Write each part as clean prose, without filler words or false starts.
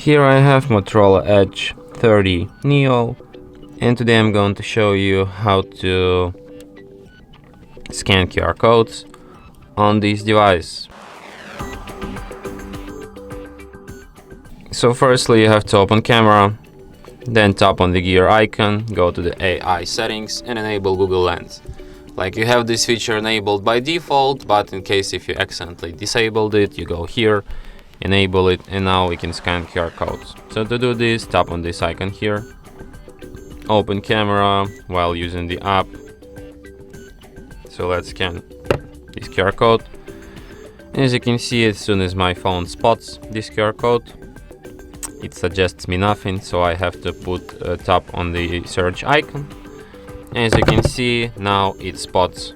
Here I have Motorola Edge 30 Neo, and today I'm going to show you how to scan QR codes on this device. So firstly you have to open camera, then tap on the gear icon, go to the AI settings and enable Google Lens. Like, you have this feature enabled by default, but in case if you accidentally disabled it, you go here, enable it, and now we can scan QR codes. So to do this, tap on this icon here, open camera while using the app. So let's scan this QR code. And as you can see, as soon as my phone spots this QR code, it suggests me nothing, so I have to put a tap on the search icon. As you can see, now it spots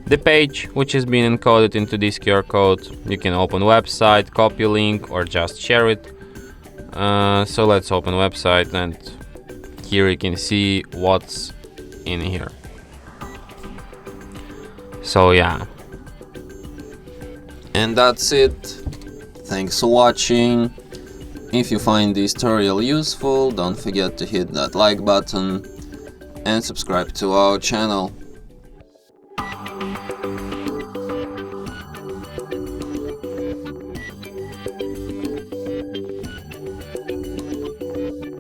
the page which has been encoded into this QR code. You can open website, copy link, or just share it. So let's open website, and here you can see what's in here. So yeah, and that's it. Thanks for watching. If you find this tutorial useful, don't forget to hit that like button and subscribe to our channel.